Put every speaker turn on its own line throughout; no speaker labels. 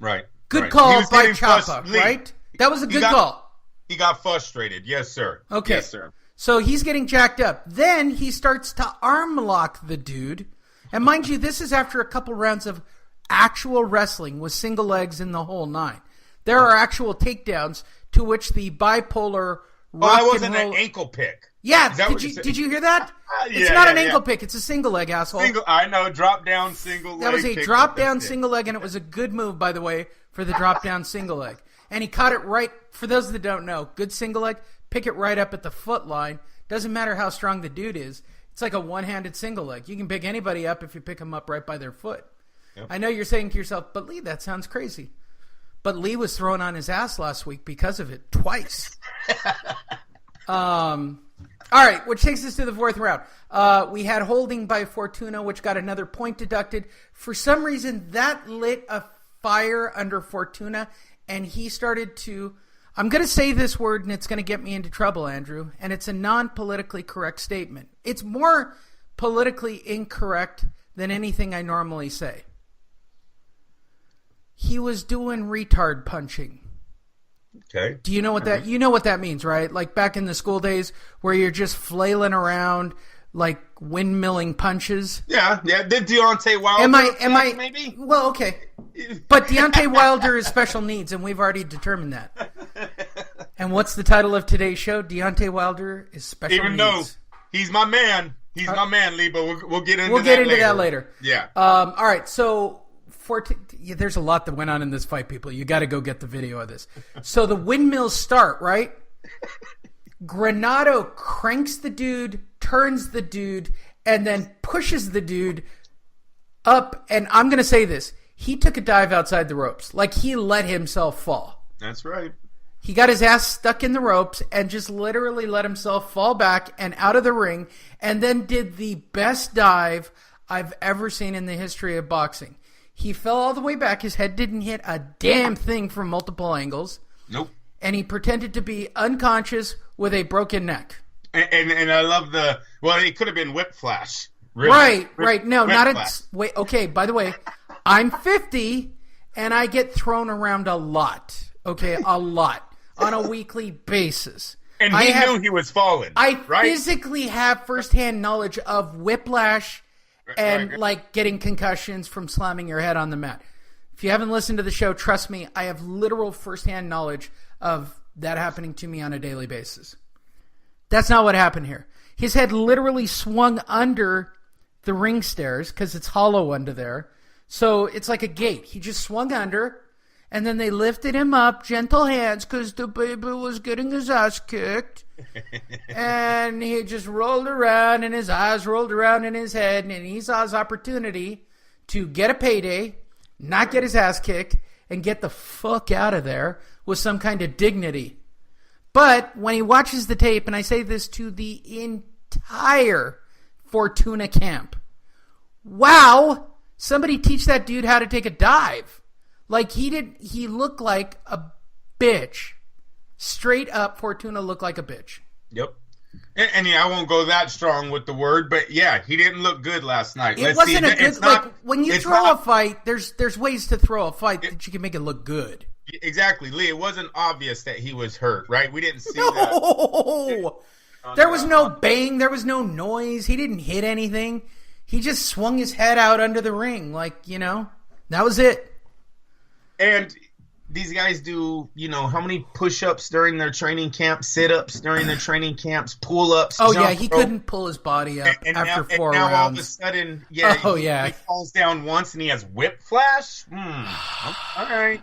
Right.
Good
right.
call by Ciampa, right? That was a good call.
He got frustrated. Yes, sir.
Okay.
Yes, sir.
So he's getting jacked up. Then he starts to arm lock the dude. And mind you, this is after a couple rounds of actual wrestling with single legs in the whole nine. There are actual takedowns to which the bipolar rock
that wasn't
and roll...
an ankle pick.
Yeah, did you hear that? It's not an ankle pick. It's a single leg, asshole.
I know, drop down single leg.
That was a drop down single leg, and it was a good move, by the way, for the drop down single leg. And he caught it right, for those that don't know, good single leg, pick it right up at the foot line. Doesn't matter how strong the dude is. It's like a one-handed single leg. You can pick anybody up if you pick them up right by their foot. Yep. I know you're saying to yourself, but Lee, that sounds crazy. But Lee was thrown on his ass last week because of it, twice. All right, which takes us to the fourth round. We had holding by Fortuna, which got another point deducted. For some reason, that lit a fire under Fortuna, and he started to... I'm going to say this word, and it's going to get me into trouble, Andrew, and it's a non-politically correct statement. It's more politically incorrect than anything I normally say. He was doing retard punching.
Okay.
Do you know what that? You know what that means, right? Like back in the school days, where you're just flailing around, like windmilling punches.
Yeah. Did Deontay Wilder?
Am I?
Maybe.
Well, okay. But Deontay Wilder is special needs, and we've already determined that. And what's the title of today's show? Deontay Wilder is special needs. Even though
he's my man, my man, Lee. But we'll get into
that later.
Yeah.
All right. So. There's a lot that went on in this fight, people. You got to go get the video of this. So the windmills start, right? Granado cranks the dude, turns the dude, and then pushes the dude up. And I'm going to say this. He took a dive outside the ropes. Like he let himself fall.
That's right.
He got his ass stuck in the ropes and just literally let himself fall back and out of the ring, and then did the best dive I've ever seen in the history of boxing. He fell all the way back. His head didn't hit a damn thing from multiple angles.
Nope.
And he pretended to be unconscious with a broken neck.
And I love it could have been whiplash. Really.
Right. No, not a... Wait, okay, by the way, I'm 50, and I get thrown around a lot. Okay, a lot. On a weekly basis.
And he knew he was falling.
I physically have firsthand knowledge of whiplash and like getting concussions from slamming your head on the mat. If you haven't listened to the show, trust me, I have literal firsthand knowledge of that happening to me on a daily basis. That's not what happened here. His head literally swung under the ring stairs because it's hollow under there. So it's like a gate. He just swung under, and then they lifted him up, gentle hands, because the baby was getting his ass kicked. And he just rolled around, and his eyes rolled around in his head, and he saw his opportunity to get a payday, not get his ass kicked, and get the fuck out of there with some kind of dignity. But when he watches the tape, and I say this to the entire Fortuna camp, wow, somebody teach that dude how to take a dive. Like he looked like a bitch. Straight up, Fortuna looked like a bitch.
Yep. And I won't go that strong with the word, but yeah, he didn't look good last night.
It wasn't a good, like, when you throw a fight, there's ways to throw a fight that you can make it look good.
Exactly, Lee. It wasn't obvious that he was hurt, right? We didn't see that.
There was no bang. There was no noise. He didn't hit anything. He just swung his head out under the ring. Like, that was it.
And these guys do, how many push-ups during their training camp, sit-ups during their training camps, pull-ups.
Oh, yeah, he couldn't pull his body up after 4 rounds.
All of a sudden, he falls down once and he has whiplash. All right,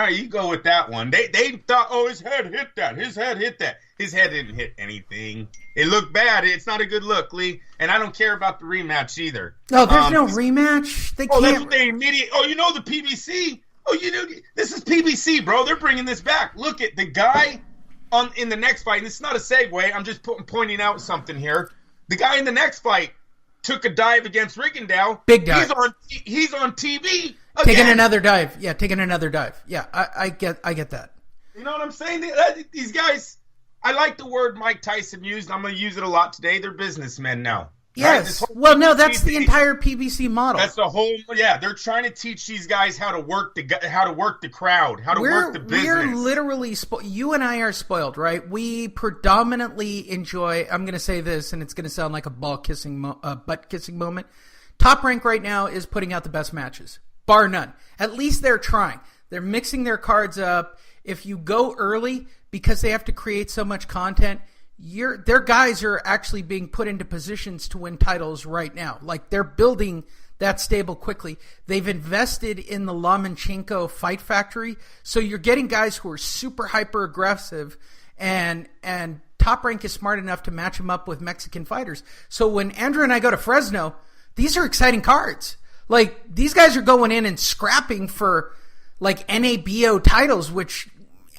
you go with that one. They thought, his head hit that. His head hit that. His head didn't hit anything. It looked bad. It's not a good look, Lee. And I don't care about the rematch either.
No, there's no rematch. They can't.
That's what they immediately. the PBC. This is PBC, bro. They're bringing this back. Look at the guy in the next fight. And this is not a segue. I'm just pointing out something here. The guy in the next fight took a dive against Rigondeaux.
Big dive.
He's on TV.
Taking another dive. Yeah, taking another dive. Yeah, I get that.
You know what I'm saying? These guys, I like the word Mike Tyson used. I'm going to use it a lot today. They're businessmen now.
Yes. Well, no, that's the entire PBC model.
That's the whole. Yeah, they're trying to teach these guys how to work the crowd, how to work the business.
We're literally you and I are spoiled, right? We predominantly enjoy. I'm going to say this, and it's going to sound like a butt kissing moment. Top Rank right now is putting out the best matches, bar none. At least they're trying. They're mixing their cards up. If you go early, because they have to create so much content, their guys are actually being put into positions to win titles right now. Like, they're building that stable quickly. They've invested in the Lomachenko Fight Factory, so you're getting guys who are super hyper aggressive, and Top Rank is smart enough to match them up with Mexican fighters. So when Andrew and I go to Fresno, these are exciting cards. Like, these guys are going in and scrapping for like NABO titles, which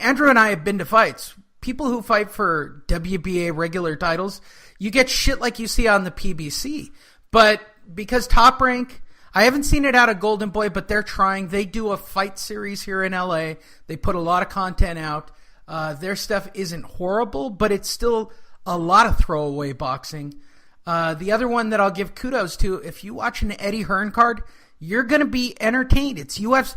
Andrew and I have been to fights. People who fight for WBA regular titles, you get shit like you see on the PBC. But because Top Rank, I haven't seen it out of Golden Boy, but they're trying. They do a fight series here in LA. They put a lot of content out. Their stuff isn't horrible, but it's still a lot of throwaway boxing. The other one that I'll give kudos to, if you watch an Eddie Hearn card, you're going to be entertained. It's UFC.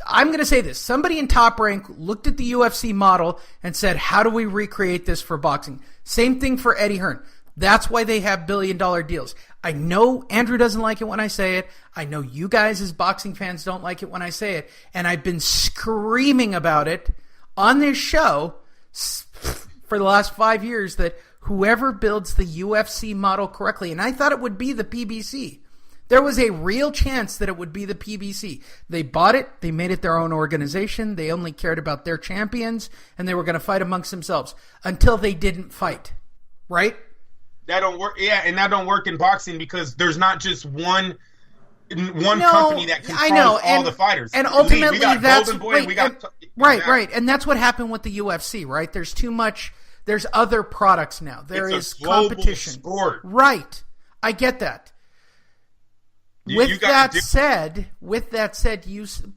I'm going to say this. Somebody in Top Rank looked at the UFC model and said, how do we recreate this for boxing? Same thing for Eddie Hearn. That's why they have billion-dollar deals. I know Andrew doesn't like it when I say it. I know you guys as boxing fans don't like it when I say it. And I've been screaming about it on this show for the last 5 years that whoever builds the UFC model correctly, and I thought it would be the PBC. There was a real chance that it would be the PBC. They bought it. They made it their own organization. They only cared about their champions, and they were going to fight amongst themselves until they didn't fight. Right?
That don't work. Yeah, and that don't work in boxing because there's not just one company that controls all the fighters.
And ultimately,
we got
that's
Golden Boy.
Right. And that's what happened with the UFC. Right? There's too much. There's other products now. There is competition.
Sport.
Right. I get that. With that said,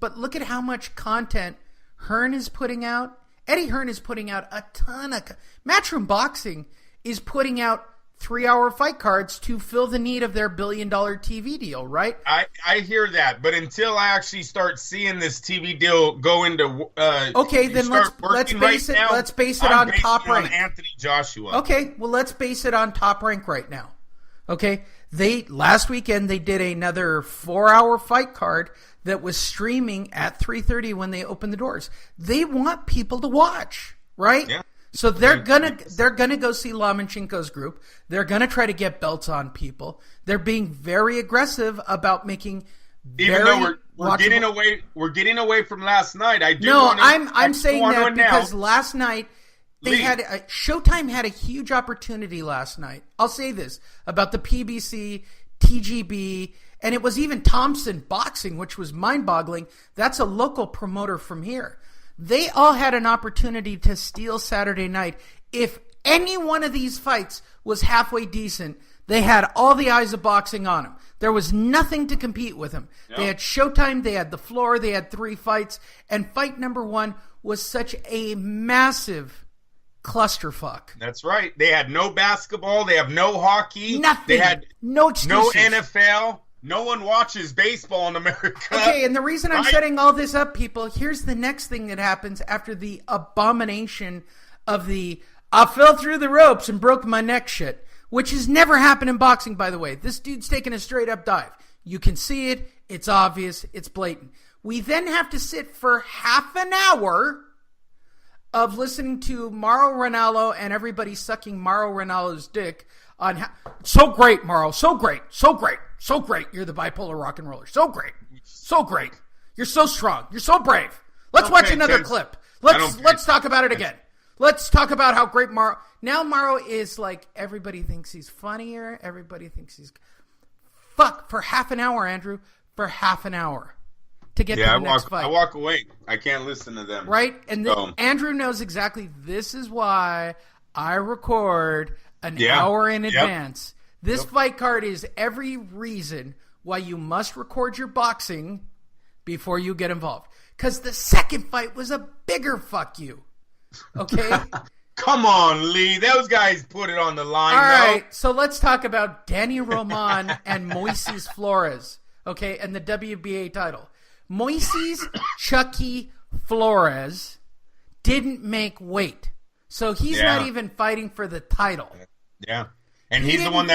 but look at how much content Hearn is putting out. Eddie Hearn is putting out a ton of Matchroom Boxing is putting out 3-hour fight cards to fill the need of their $1 billion TV deal, right?
I hear that, but until I actually start seeing this TV deal go into
okay, then let's base it on Top Rank.
Anthony Joshua.
Okay, well let's base it on Top Rank right now. Okay, last weekend they did another 4-hour fight card that was streaming at 3:30 when they opened the doors. They want people to watch, right? Yeah. So they're gonna go see Lomachenko's group. They're gonna try to get belts on people. They're being very aggressive about making.
Even though we're getting away from last night.
I'm saying that because last night. Showtime had a huge opportunity last night. I'll say this about the PBC, TGB, and it was even Thompson Boxing, which was mind-boggling. That's a local promoter from here. They all had an opportunity to steal Saturday night. If any one of these fights was halfway decent, they had all the eyes of boxing on them. There was nothing to compete with them. Yep. They had Showtime, they had the floor, they had 3 fights, and fight number 1 was such a massive clusterfuck.
That's right. They had no basketball. They have no hockey.
Nothing.
They had
no excuses.
No NFL. No one watches baseball in America.
Okay, and the reason I'm setting all this up, people, here's the next thing that happens after the abomination of the I fell through the ropes and broke my neck shit, which has never happened in boxing, by the way. This dude's taking a straight up dive. You can see it. It's obvious. It's blatant. We then have to sit for half an hour of listening to Mauro Ranallo and everybody sucking Mauro Ranallo's dick on so great, Mauro, so great. You're the bipolar rock and roller. So great. You're so strong. You're so brave. Let's watch another clip. Let's talk about it again. Let's talk about how great Mauro. Now Mauro is like, everybody thinks he's funnier. Everybody thinks he's for half an hour, Andrew. For half an hour. To get to the next fight.
I walk away. I can't listen to them.
Right? And Andrew knows exactly this is why I record an hour in advance. This fight card is every reason why you must record your boxing before you get involved. Because the second fight was a bigger fuck you. Okay?
Come on, Lee. Those guys put it on the line.
All right, so let's talk about Danny Roman and Moises Flores, okay, and the WBA title. Moises Chucky Flores didn't make weight, so he's not even fighting for the title.
Yeah, and he's the one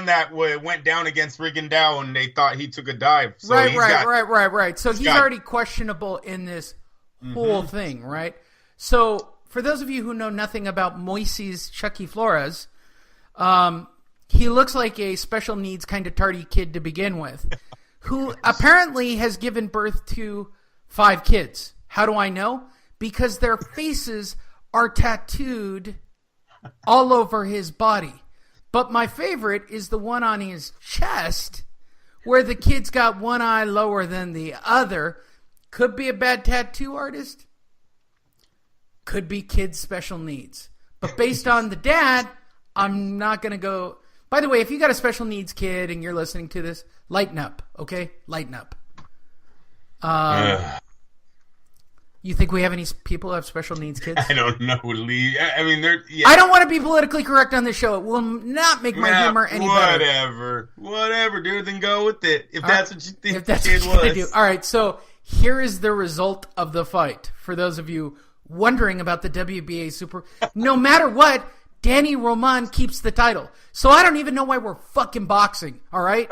that went down against Rigondeaux, and they thought he took a dive. So
right. So he's already questionable in this whole thing, right? So for those of you who know nothing about Moises Chucky Flores, he looks like a special needs kind of tardy kid to begin with, who apparently has given birth to 5 kids. How do I know? Because their faces are tattooed all over his body. But my favorite is the one on his chest where the kid's got one eye lower than the other. Could be a bad tattoo artist. Could be kids' special needs. But based on the dad, I'm not going to go... By the way, if you got a special needs kid and you're listening to this, lighten up, okay? Lighten up. You think we have any people who have special needs kids?
I don't know, Lee. I mean,
I don't want to be politically correct on this show. It will not make my humor any better.
Whatever, dude. Then go with it. If that's what you think the kid was.
Do. All right, so here is the result of the fight. For those of you wondering about the WBA Super... No matter what, Danny Roman keeps the title. So I don't even know why we're fucking boxing, all right?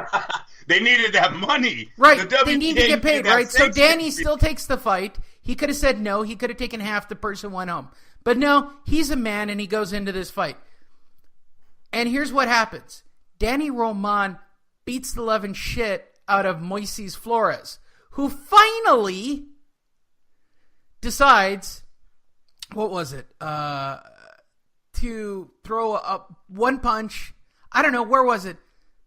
They needed that money.
Right, they need to get paid, right? So Danny still takes the fight. He could have said no. He could have taken half. The person went home. But no, he's a man, and he goes into this fight. And here's what happens. Danny Roman beats the living shit out of Moises Flores, who finally decides, what was it, to throw up one punch. I don't know, where was it?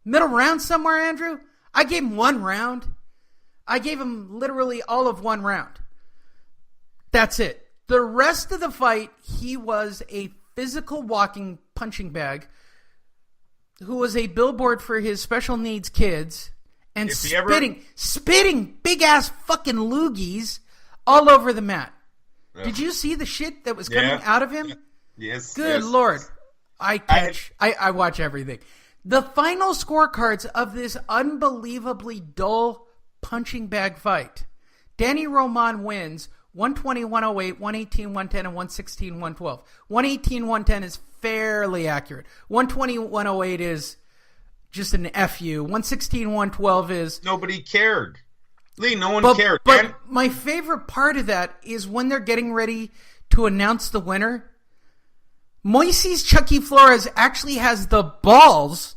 Middle round somewhere, Andrew? I gave him 1 round. I gave him literally all of 1 round. That's it. The rest of the fight, he was a physical walking punching bag who was a billboard for his special needs kids and spitting big-ass fucking loogies all over the mat. Yeah. Did you see the shit that was coming out of him?
Yes.
Good Lord. I watch everything. The final scorecards of this unbelievably dull punching bag fight. Danny Roman wins 120, 108, 118, 110, and 116, 112. 118, 110 is fairly accurate. 120, 108 is just an FU. 116, 112 is...
Nobody cared. Lee, no one cared.
But my favorite part of that is when they're getting ready to announce the winner, Moises Chucky Flores actually has the balls,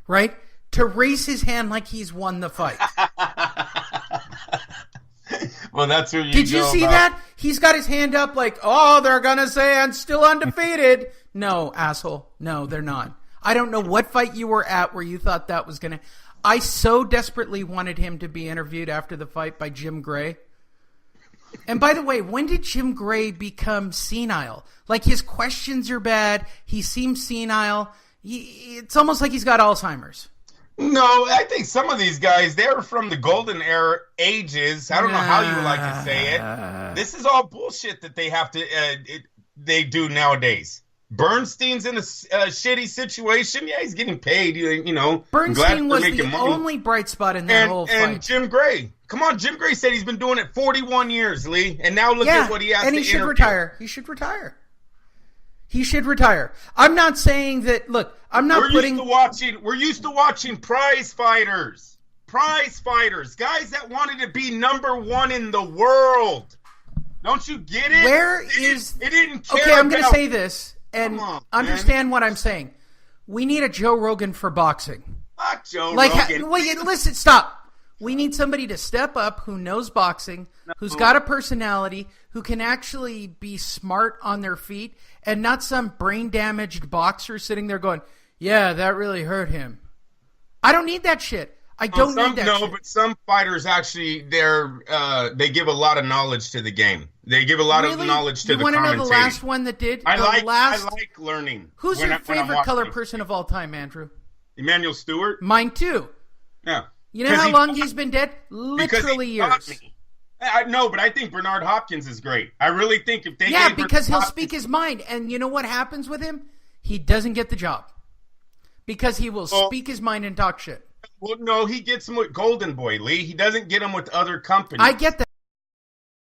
right, to raise his hand like he's won the fight.
Well, that's who you
Did you see that? He's got his hand up like, oh, they're going to say I'm still undefeated. No, asshole. No, they're not. I don't know what fight you were at where you thought that was going to... I so desperately wanted him to be interviewed after the fight by Jim Gray. And by the way, when did Jim Gray become senile? Like, his questions are bad. He seems senile. It's almost like he's got Alzheimer's.
No, I think some of these guys, they're from the golden era ages. I don't know how you would like to say it. This is all bullshit that they have to they do nowadays. Bernstein's in a shitty situation. Yeah, he's getting paid. You know,
Bernstein was the only bright spot in that whole fight.
And Jim Gray. Come on, Jim Gray said he's been doing it 41 years, Lee. And now look at what he has to interview.
And he should retire. He should retire. He should retire. I'm not saying that. Look, I'm not
We're used to watching prize fighters. Prize fighters. Guys that wanted to be number 1 in the world. Don't you get it?
It
didn't care.
Okay, I'm going to say this. And understand what I'm saying. We need a Joe Rogan for boxing.
Fuck Joe Rogan.
Listen, stop. We need somebody to step up who knows boxing, who's got a personality, who can actually be smart on their feet, and not some brain-damaged boxer sitting there going, yeah, that really hurt him. I don't need that shit. I don't need that shit. No,
but some fighters actually, they give a lot of knowledge to the game. They give a lot of knowledge to the commentating.
You want to know the last one that did?
I like learning.
Who's your favorite color person of all time, Andrew?
Emmanuel Stewart.
Mine too.
Yeah.
You know how long he's been dead? Literally years.
I know, but I think Bernard Hopkins is great. I really think if they
because he'll speak his mind, and you know what happens with him? He doesn't get the job because he will speak his mind and talk shit.
Well, no, he gets him with Golden Boy, Lee. He doesn't get him with other companies.
I get that.